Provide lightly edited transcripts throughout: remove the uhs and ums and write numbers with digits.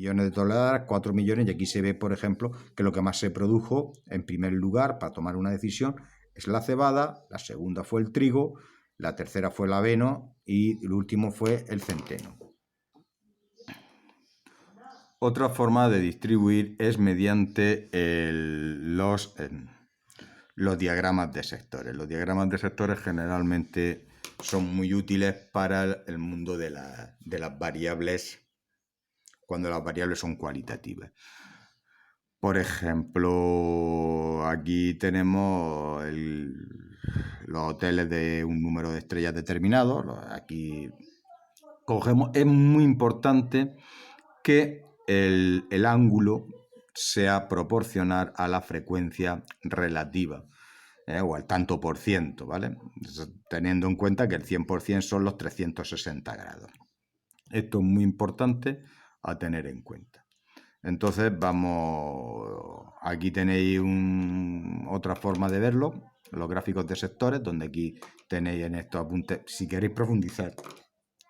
millones de toneladas, 4 millones, y aquí se ve, por ejemplo, que lo que más se produjo, en primer lugar, para tomar una decisión, es la cebada, la segunda fue el trigo, la tercera fue el aveno y el último fue el centeno. Otra forma de distribuir es mediante los diagramas de sectores. Los diagramas de sectores generalmente son muy útiles para el mundo de las variables, cuando las variables son cualitativas. Por ejemplo, aquí tenemos los hoteles de un número de estrellas determinado. Aquí cogemos, es muy importante que el ángulo sea proporcional a la frecuencia relativa, o al tanto por ciento, ¿vale? Teniendo en cuenta que el 100% son los 360 grados. Esto es muy importante a tener en cuenta. Entonces aquí tenéis otra forma de verlo, los gráficos de sectores, donde aquí tenéis en estos apuntes, si queréis profundizar.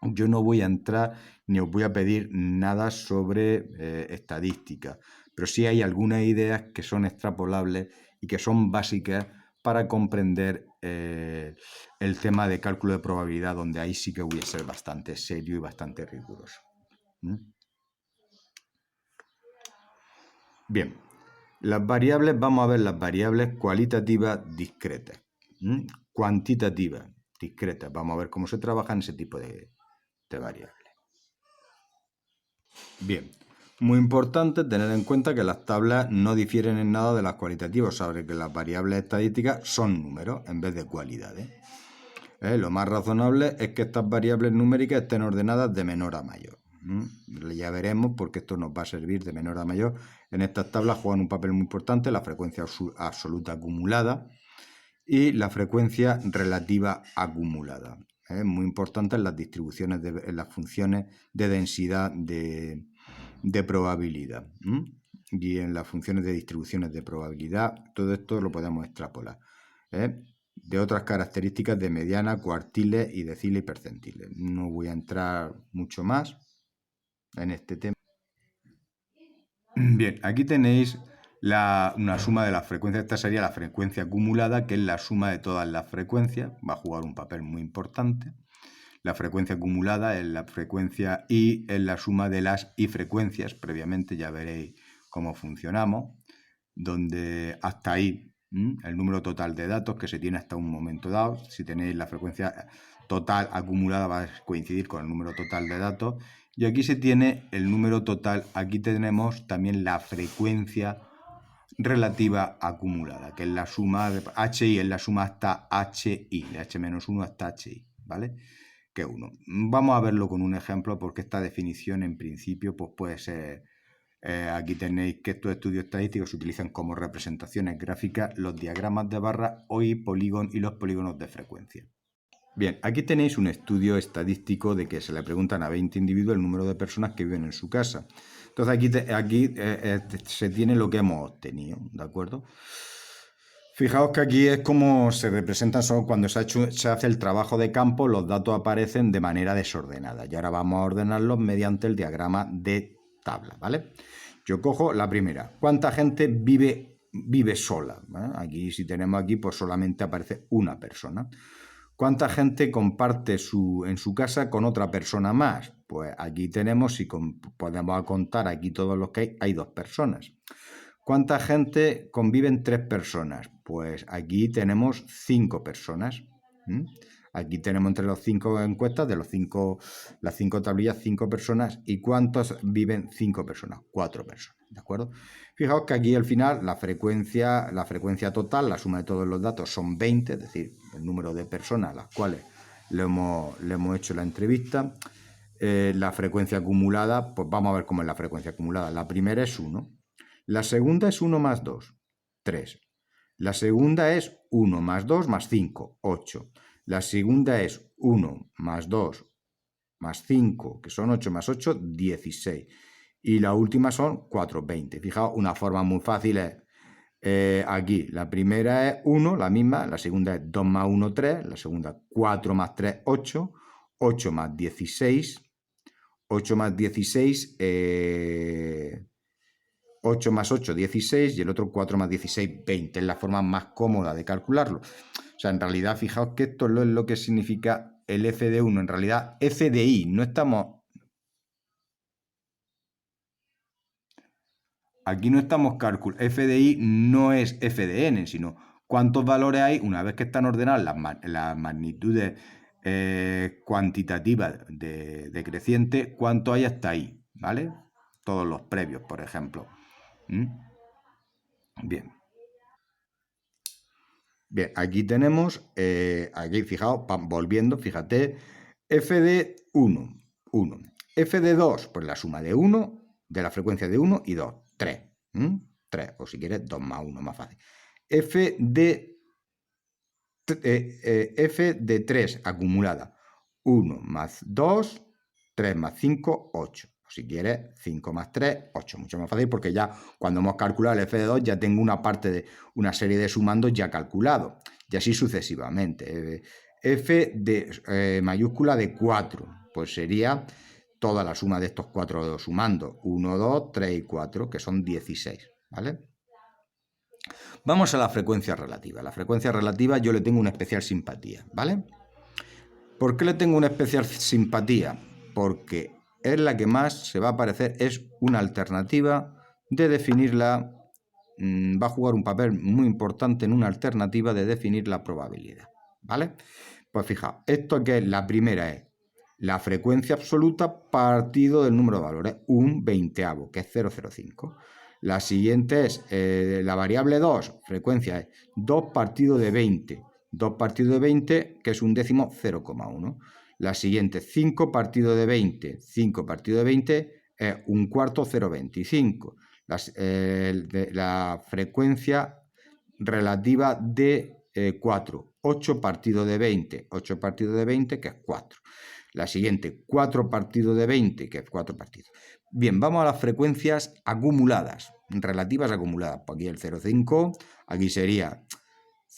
Yo no voy a entrar ni os voy a pedir nada sobre estadística, pero sí hay algunas ideas que son extrapolables y que son básicas para comprender el tema de cálculo de probabilidad, donde ahí sí que voy a ser bastante serio y bastante riguroso. Bien, las variables, vamos a ver las variables cualitativas discretas, cuantitativas discretas. Vamos a ver cómo se trabaja en ese tipo de variables. Bien, muy importante tener en cuenta que las tablas no difieren en nada de las cualitativas, sabe que las variables estadísticas son números en vez de cualidades. Lo más razonable es que estas variables numéricas estén ordenadas de menor a mayor. Ya veremos porque esto nos va a servir de menor a mayor. En estas tablas juegan un papel muy importante la frecuencia absoluta acumulada y la frecuencia relativa acumulada. Muy importante en las distribuciones, en las funciones de densidad de probabilidad. Y en las funciones de distribuciones de probabilidad, todo esto lo podemos extrapolar. De otras características de mediana, cuartiles y deciles y percentiles. No voy a entrar mucho más en este tema. Bien, aquí tenéis una suma de las frecuencias. Esta sería la frecuencia acumulada, que es la suma de todas las frecuencias. Va a jugar un papel muy importante. La frecuencia acumulada es la frecuencia y es la suma de las y frecuencias. Previamente ya veréis cómo funcionamos, donde hasta ahí el número total de datos que se tiene hasta un momento dado. Si tenéis la frecuencia total acumulada va a coincidir con el número total de datos. Y aquí se tiene el número total, aquí tenemos también la frecuencia relativa acumulada, que es la suma de HI, es la suma hasta HI, de H-1 hasta HI, ¿vale? Que 1. Vamos a verlo con un ejemplo porque esta definición en principio pues puede ser... aquí tenéis que estos estudios estadísticos se utilizan como representaciones gráficas, los diagramas de barra y los polígonos de frecuencia. Bien, aquí tenéis un estudio estadístico de que se le preguntan a 20 individuos el número de personas que viven en su casa. Entonces aquí se tiene lo que hemos obtenido, ¿de acuerdo? Fijaos que aquí es como se representan, solo cuando se hace el trabajo de campo, los datos aparecen de manera desordenada. Y ahora vamos a ordenarlos mediante el diagrama de tabla, ¿vale? Yo cojo la primera. ¿Cuánta gente vive sola? Aquí, si tenemos aquí, pues solamente aparece una persona. ¿Cuánta gente comparte en su casa con otra persona más? Pues aquí tenemos, si podemos contar aquí todos los que hay 2 personas. ¿Cuánta gente conviven 3 personas? Pues aquí tenemos 5 personas. Aquí tenemos entre los 5 encuestas, de las 5 tablillas, 5 personas. ¿Y cuántos viven 5 personas? 4 personas, ¿de acuerdo? Fijaos que aquí al final la frecuencia total, la suma de todos los datos son 20, es decir, el número de personas a las cuales le hemos hecho la entrevista. La frecuencia acumulada, pues vamos a ver cómo es la frecuencia acumulada. La primera es 1. La segunda es 1 más 2, 3. La segunda es 1 más 2 más 5, 8. La segunda es 1 más 2 más 5, que son 8 más 8, 16. Y la última son 4, 20. Fijaos, una forma muy fácil es aquí. La primera es 1, la misma. La segunda es 2 más 1, 3. La segunda 4 más 3, 8. 8 más 16. 8 más 16, 8 más 8, 16, y el otro 4 más 16, 20. Es la forma más cómoda de calcularlo. O sea, en realidad, fijaos que esto es lo que significa el f de 1. En realidad, f de i, no estamos... Aquí no estamos calculando... f de i no es f de n, sino cuántos valores hay una vez que están ordenadas las magnitudes cuantitativas decrecientes, cuánto hay hasta ahí, ¿vale? Todos los previos, por ejemplo. Bien. Bien, aquí tenemos, aquí fijaos, volviendo, fíjate, f de 1, 1. F de 2, pues la suma de 1, de la frecuencia de 1 y 2, 3. 3, o si quieres, 2 más 1, más fácil. F de 3 acumulada, 1 más 2, 3 más 5, 8. Si quieres, 5 más 3, 8. Mucho más fácil porque ya cuando hemos calculado el f de 2 ya tengo una parte de una serie de sumandos ya calculado. Y así sucesivamente. F de mayúscula de 4, pues sería toda la suma de estos 4 sumandos. 1, 2, 3 y 4, que son 16. ¿Vale? Vamos a la frecuencia relativa. La frecuencia relativa yo le tengo una especial simpatía. ¿Vale? ¿Por qué le tengo una especial simpatía? Porque es la que más se va a parecer, es una alternativa de definirla, va a jugar un papel muy importante en una alternativa de definir la probabilidad, ¿vale? Pues fijaos, esto que es la primera es la frecuencia absoluta partido del número de valores, un veinteavo, que es 0,05. La siguiente es la variable 2, frecuencia es 2 partido de 20. 2 partido de 20, que es un décimo, 0,1. La siguiente, 5 partido de 20. 5 partido de 20 es un cuarto, 0,25. La frecuencia relativa de 4. 8 partido de 20. 8 partido de 20, que es 4. La siguiente, 4 partido de 20, que es 4 partidos. Bien, vamos a las frecuencias acumuladas, relativas acumuladas. Pues aquí el 0,5, aquí sería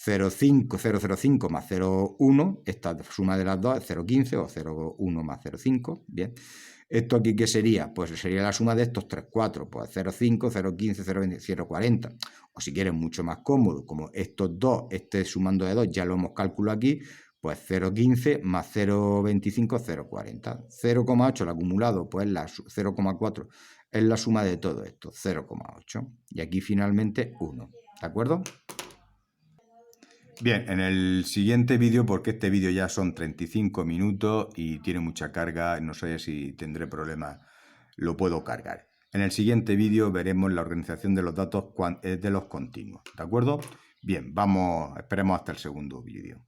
0,5 más 0,1, esta suma de las dos es 0,15 o 0,1 más 0,5, bien. ¿Esto aquí qué sería? Pues sería la suma de estos 3, 4, pues 0,5, 0,15, 0,20, 0,40. O si quieres mucho más cómodo, como estos dos, este sumando de 2 ya lo hemos calculado aquí, pues 0,15 más 0,25, 0,40. 0,8 el acumulado, pues 0,4 es la suma de todo esto, 0,8. Y aquí finalmente 1, ¿de acuerdo? Bien, en el siguiente vídeo, porque este vídeo ya son 35 minutos y tiene mucha carga, no sé si tendré problemas, lo puedo cargar. En el siguiente vídeo veremos la organización de los datos de los continuos, ¿de acuerdo? Bien, esperemos hasta el segundo vídeo.